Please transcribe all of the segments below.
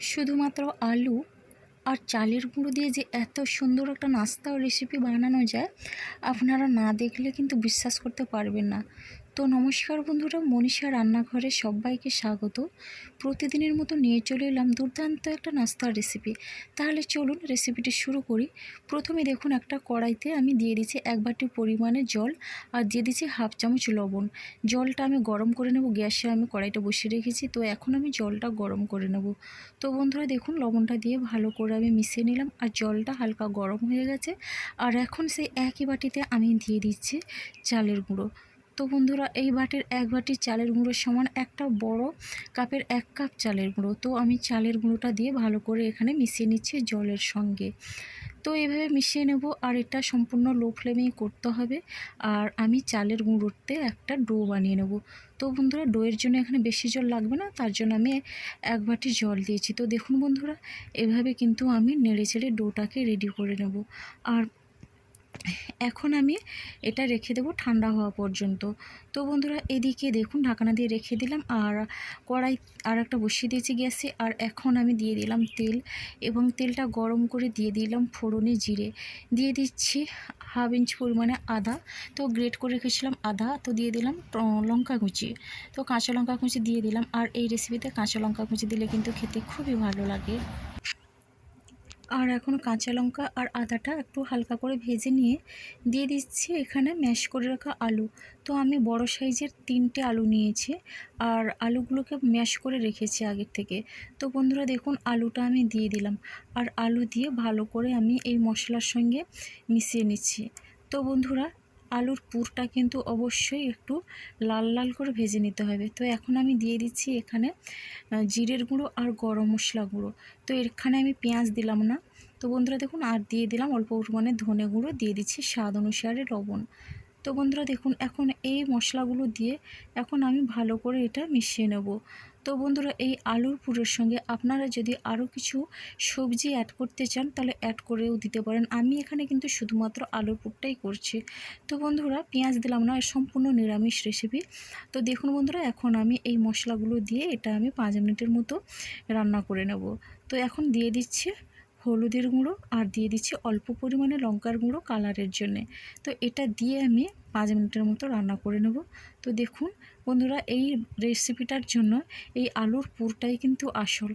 শুধুমাত্র আলু আর চালের গুঁড়ো দিয়ে যে এত সুন্দর একটা নাস্তা ও রেসিপি বানানো যায়, আপনারা না দেখলে কিন্তু বিশ্বাস করতে পারবেন না। তো নমস্কার বন্ধুরা, মনীষা রান্নাঘরে সবাইকে স্বাগত। প্রতিদিনের মতো নিয়ে চলে এলাম দুর্দান্ত একটা নাস্তার রেসিপি। তাহলে চলুন রেসিপিটি শুরু করি। প্রথমে দেখুন, একটা কড়াইতে আমি দিয়ে দিচ্ছি 1 বাটি পরিমাণে জল আর দিয়ে দিচ্ছি হাফ চামচ লবণ। জলটা আমি গরম করে নেব। গ্যাসে আমি কড়াইটা বসিয়ে রেখেছি, তো এখন আমি জলটা গরম করে নেব। তো বন্ধুরা দেখুন, লবণটা দিয়ে ভালো করে আমি মিশিয়ে নিলাম আর জলটা হালকা গরম হয়ে গেছে। আর এখন সেই একই বাটিতে আমি দিয়ে দিচ্ছি চালের গুঁড়ো। তো বন্ধুরা, এই বাটির 1 বাটি চালের গুঁড়োর সমান একটা বড় কাপের 1 কাপ চালের গুঁড়ো। তো আমি চালের গুঁড়োটা দিয়ে ভালো করে এখানে মিশিয়ে নিচ্ছি জলের সঙ্গে। তো এইভাবে মিশিয়ে নেব আর এটা সম্পূর্ণ লো ফ্লেমেই করতে হবে। আর আমি চালের গুঁড়োতে একটা ডো বানিয়ে নেব। তো বন্ধুরা, ডোয়ের জন্য এখানে বেশি জল লাগবে না, তার জন্য আমি 1 বাটি জল দিয়েছি। তো দেখুন বন্ধুরা, এভাবে কিন্তু আমি নেড়ে চেড়ে ডোটাকে রেডি করে নেব। আর এখন আমি এটা রেখে দেবো ঠান্ডা হওয়া পর্যন্ত। তো বন্ধুরা, এদিকে দেখুন ঢাকনা দিয়ে রেখে দিলাম আর কড়াই আর একটা বসিয়ে দিয়েছি গ্যাসে। আর এখন আমি দিয়ে দিলাম তেল এবং তেলটা গরম করে দিয়ে দিলাম ফোড়নে জিরে, দিয়ে দিচ্ছি হাফ ইঞ্চ পরিমাণে আদা। তো গ্রেট করে রেখেছিলাম আদা, তো দিয়ে দিলাম লঙ্কা কুচি। তো কাঁচা লঙ্কা কুচি দিয়ে দিলাম। আর এই রেসিপিতে কাঁচা লঙ্কা কুচি দিলে কিন্তু খেতে খুবই ভালো লাগে। আর এখন কাঁচা লঙ্কা আর আদাটা একটু হালকা করে ভেজে নিয়ে দিয়ে দিচ্ছি এখানে ম্যাশ করে রাখা আলু। তো আমি বড় সাইজের 3টে আলু নিয়েছি আর আলুগুলোকে ম্যাশ করে রেখেছি আগের থেকে। তো বন্ধুরা দেখুন, আলুটা আমি দিয়ে দিলাম আর আলু দিয়ে ভালো করে আমি এই মশলার সঙ্গে মিশিয়ে নিচ্ছি। তো বন্ধুরা, আলুর পুরটা কিন্তু অবশ্যই একটু লাল লাল করে ভেজে নিতে হবে। তো এখন আমি দিয়ে দিচ্ছি এখানে জিরের গুঁড়ো আর গরম মশলা গুঁড়ো। তো এখানে আমি পেঁয়াজ দিলাম না। তো বন্ধুরা দেখুন, আর দিয়ে দিলাম অল্প পরিমাণে ধনে গুঁড়ো, দিয়ে দিচ্ছি স্বাদ অনুসারে লবণ। তো বন্ধুরা দেখুন, এখন এই মশলাগুলো দিয়ে এখন আমি ভালো করে এটা মিশিয়ে নেব। তো বন্ধুরা, এই আলুর পুরের সঙ্গে আপনারা যদি আরও কিছু সবজি অ্যাড করতে চান তাহলে অ্যাড করেও দিতে পারেন। আমি এখানে কিন্তু শুধুমাত্র আলুর পুরটাই করছি। তো বন্ধুরা, পেঁয়াজ দিলাম না, সম্পূর্ণ নিরামিষ রেসিপি। তো দেখুন বন্ধুরা, এখন আমি এই মশলাগুলো দিয়ে এটা আমি 5 মিনিটের মতো রান্না করে নেব। তো এখন দিয়ে দিচ্ছি হলুদের গুঁড়ো আর দিয়ে দিচ্ছি অল্প পরিমাণে লঙ্কার গুঁড়ো কালারের জন্যে। তো এটা দিয়ে আমি 5 মিনিটের মতো রান্না করে নেব। তো দেখুন বন্ধুরা, এই রেসিপিটার জন্য এই আলুর পুরটাই কিন্তু আসল।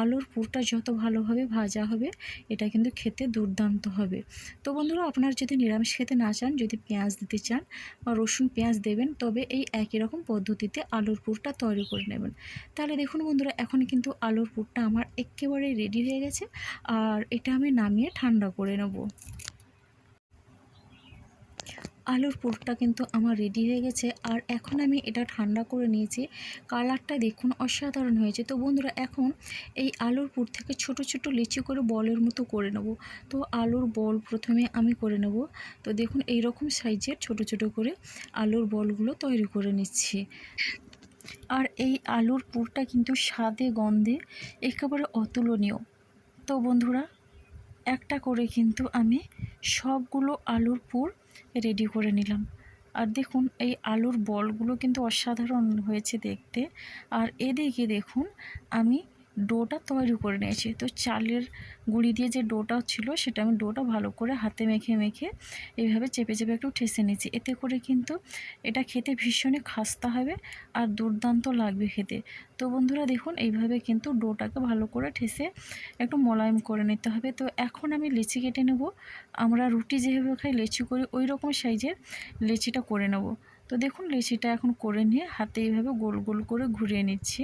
আলুর পুরটা যত ভালোভাবে ভাজা হবে এটা কিন্তু খেতে দুর্দান্ত হবে। তো বন্ধুরা, আপনারা যদি নিরামিষ খেতে না চান, যদি পেঁয়াজ দিতে চান বা রসুন পেঁয়াজ দেবেন, তবে এই একই রকম পদ্ধতিতে আলুর পুরটা তৈরি করে নেবেন। তাহলে দেখুন বন্ধুরা, এখন কিন্তু আলুর পুরটা আমার একেবারে রেডি হয়ে গেছে আর এটা আমি নামিয়ে ঠান্ডা করে নেব। আলুর পুরটা কিন্তু আমার রেডি হয়ে গেছে আর এখন আমি এটা ঠান্ডা করে নিয়েছি। কালারটা দেখুন অসাধারণ হয়েছে। তো বন্ধুরা, এখন এই আলুর পুর থেকে ছোট ছোট লিচি করে বলের মতো করে নেব। তো আলুর বল প্রথমে আমি করে নেব। তো দেখুন, এই রকম সাইজের ছোট ছোট করে আলুর বলগুলো তৈরি করে নিচ্ছি। আর এই আলুর পুরটা কিন্তু স্বাদে গন্ধে একেবারে অতুলনীয়। তো বন্ধুরা, একটা করে কিন্তু আমি সবগুলো আলুর পুর রেডি করে নিলাম। আর দেখুন, এই আলুর বলগুলো কিন্তু অসাধারণ হয়েছে দেখতে। আর এদিকে দেখুন, আমি ডোটা তৈরি করে নিয়েছি। তো চালের গুঁড়ি দিয়ে যে ডোটা ছিল, সেটা আমি ডোটা ভালো করে হাতে মেখে মেখে এইভাবে চেপে চেপে একটু ঠেসে নিয়েছি। এতে করে কিন্তু এটা খেতে ভীষণই খাস্তা হবে আর দুর্দান্ত লাগবে খেতে। তো বন্ধুরা দেখুন, এইভাবে কিন্তু ডোটাকে ভালো করে ঠেসে একটু মোলায়েম করে নিতে হবে। তো এখন আমি লেচি কেটে নেব। আমরা রুটি যেভাবে খাই লেচি করি, ওই রকম সাইজের লেচিটা করে নেব। তো দেখুন, লেচিটা এখন করে নিয়ে হাতে এইভাবে গোল গোল করে ঘুরিয়ে নিচ্ছি।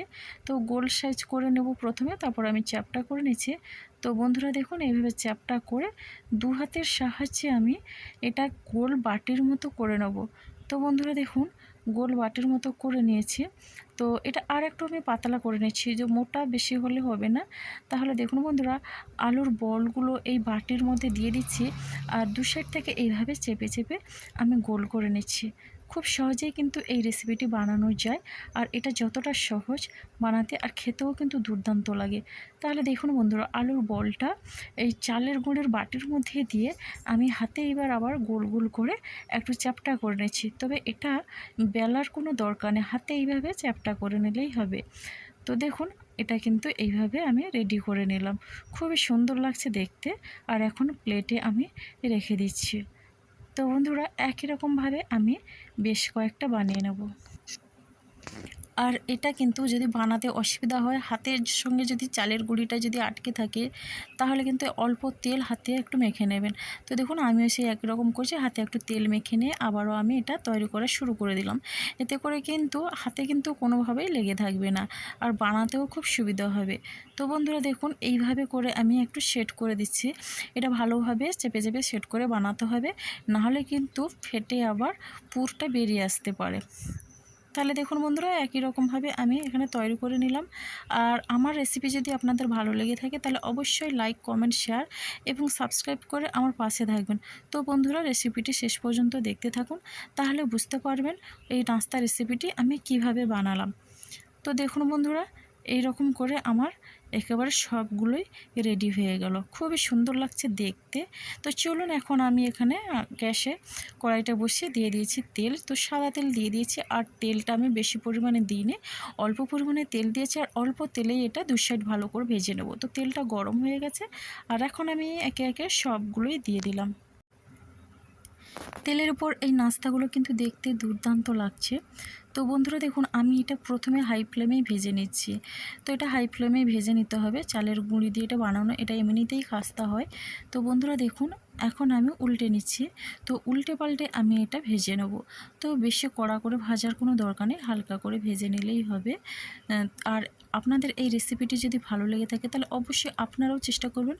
তো গোল সাইজ করে নেব প্রথমে, তারপর আমি চ্যাপটা করে নিচ্ছি। তো বন্ধুরা দেখুন, এইভাবে চ্যাপটা করে 2 হাতের সাহায্যে আমি এটা গোল বাটির মতো করে নেব। তো বন্ধুরা দেখুন, গোল বাটির মতো করে নিয়েছি। তো এটা আর একটু আমি পাতলা করে নিচ্ছি, যে মোটা বেশি হলে হবে না। তাহলে দেখুন বন্ধুরা, আলুর বলগুলো এই বাটির মধ্যে দিয়ে দিচ্ছি আর 2 সাইড থেকে এইভাবে চেপে চেপে আমি গোল করে নিচ্ছি। খুব সহজেই কিন্তু এই রেসিপিটি বানানো যায় আর এটা যতটা সহজ বানাতে আর খেতেও কিন্তু দুর্দান্ত লাগে। তাহলে দেখুন বন্ধুরা, আলুর বলটা এই চালের গুঁড়ের বাটির মধ্যে দিয়ে আমি হাতে এবার আবার গোল গোল করে একটু চ্যাপটা করে নিচ্ছি। তবে এটা বেলার কোনো দরকার নেই, হাতে এইভাবে চ্যাপটা করে নিলেই হবে। তো দেখুন, এটা কিন্তু এইভাবে আমি রেডি করে নিলাম। খুবই সুন্দর লাগছে দেখতে। আর এখন প্লেটে আমি রেখে দিচ্ছি। তো বন্ধুরা একই রকমভাবে আমি বেশ কয়েকটা বানিয়ে নেব। আর এটা কিন্তু যদি বানাতে অসুবিধা হয়, হাতের সঙ্গে যদি চালের গুঁড়িটা যদি আটকে থাকে, তাহলে কিন্তু অল্প তেল হাতে একটু মেখে নেবেন। তো দেখুন আমিও সেই একই রকম করছি, হাতে একটু তেল মেখে নিয়ে আবারও আমি এটা তৈরি করা শুরু করে দিলাম। এতে করে কিন্তু হাতে কিন্তু কোনোভাবেই লেগে থাকবে না, আর বানাতেও খুব সুবিধা হবে। তো বন্ধুরা দেখুন এইভাবে করে আমি একটু সেট করে দিচ্ছি। এটা ভালোভাবে চেপে চেপে সেট করে বানাতে হবে, নাহলে কিন্তু ফেটে আবার পুরটা বেরিয়ে আসতে পারে। তাহলে দেখুন বন্ধুরা একই রকমভাবে আমি এখানে তৈরি করে নিলাম। আর আমার রেসিপি যদি আপনাদের ভালো লেগে থাকে তাহলে অবশ্যই লাইক, কমেন্ট, শেয়ার এবং সাবস্ক্রাইব করে আমার পাশে থাকবেন। তো বন্ধুরা রেসিপিটি শেষ পর্যন্ত দেখতে থাকুন, তাহলে বুঝতে পারবেন এই নাস্তা রেসিপিটি আমি কিভাবে বানালাম। তো দেখুন বন্ধুরা এই রকম করে আমার একেবারে সবগুলোই রেডি হয়ে গেল, খুবই সুন্দর লাগছে দেখতে। তো চলুন এখন আমি এখানে গ্যাসে কড়াইটা বসিয়ে দিয়ে দিয়েছি তেল। তো সাদা তেল দিয়ে দিয়েছি, আর তেলটা আমি বেশি পরিমাণে দিইনি, অল্প পরিমাণে তেল দিয়েছি। আর অল্প তেলেই এটা দু সাইড ভালো করে ভেজে নেব। তো তেলটা গরম হয়ে গেছে, আর এখন আমি একে একে সবগুলোই দিয়ে দিলাম। তেলের উপর এই নাস্তাগুলো কিন্তু দেখতে দুর্দান্ত লাগছে। তো বন্ধুরা দেখুন আমি এটা প্রথমে হাই ফ্লেমেই ভেজে নিচ্ছি। তো এটা হাই ফ্লেমেই ভেজে নিতে হবে, চালের গুঁড়ি দিয়ে এটা বানানো, এটা এমনিতেই খাস্তা হয়। তো বন্ধুরা দেখুন এখন আমি উল্টে নিচ্ছি। তো উল্টে পাল্টে আমি এটা ভেজে নেব। তো বেশি কড়া করে ভাজার কোনো দরকার নেই, হালকা করে ভেজে নিলেই হবে। আর আপনাদের এই রেসিপিটি যদি ভালো লেগে থাকে তাহলে অবশ্যই আপনারাও চেষ্টা করবেন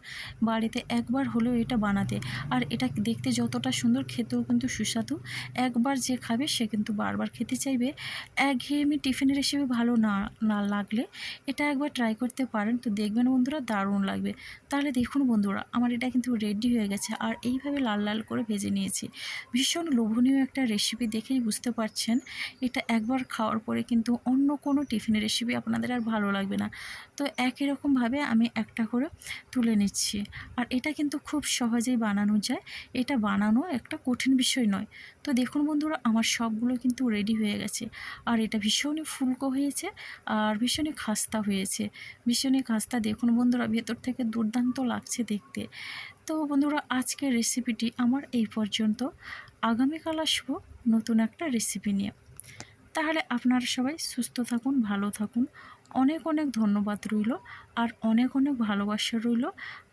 বাড়িতে একবার হলেও এটা বানাতে। আর এটা দেখতে যতটা সুন্দর, খেতেও কিন্তু সুস্বাদু। একবার যে খাবে সে কিন্তু বারবার খেতে চাইবে। একঘেয়েমি টিফিনের রেসিপি ভালো না লাগলে এটা একবার ট্রাই করতে পারেন। তো দেখবেন বন্ধুরা দারুণ লাগবে। তাহলে দেখুন বন্ধুরা আমার এটা কিন্তু রেডি হয়ে গেছে, আর এইভাবে লাল লাল করে ভেজে নিয়েছি। ভীষণ লোভনীয় একটা রেসিপি, দেখেই বুঝতে পারছেন এটা একবার খাওয়ার পরে কিন্তু অন্য কোনো টিফিনের রেসিপি আপনাদের আর ভালো লাগবে না। তো একই রকমভাবে আমি একটা করে তুলে নিচ্ছি। আর এটা কিন্তু খুব সহজেই বানানো যায়, এটা বানানো একটা কঠিন বিষয় নয়। তো দেখুন বন্ধুরা আমার সবগুলো কিন্তু রেডি হয়ে গেছে। আর এটা ভীষণই ফুলকো হয়েছে, আর ভীষণই খাস্তা হয়েছে, ভীষণই খাস্তা। দেখুন বন্ধুরা ভেতর থেকে দুর্দান্ত লাগছে দেখতে। তো বন্ধুরা আজকের রেসিপিটি আমার এই পর্যন্ত। আগামীকাল আসবো নতুন একটা রেসিপি নিয়ে। তাহলে আপনারা সবাই সুস্থ থাকুন, ভালো থাকুন। অনেক অনেক ধন্যবাদ রইল, আর অনেক অনেক ভালোবাসা রইল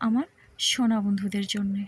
আমার সোনা বন্ধুদের জন্যে।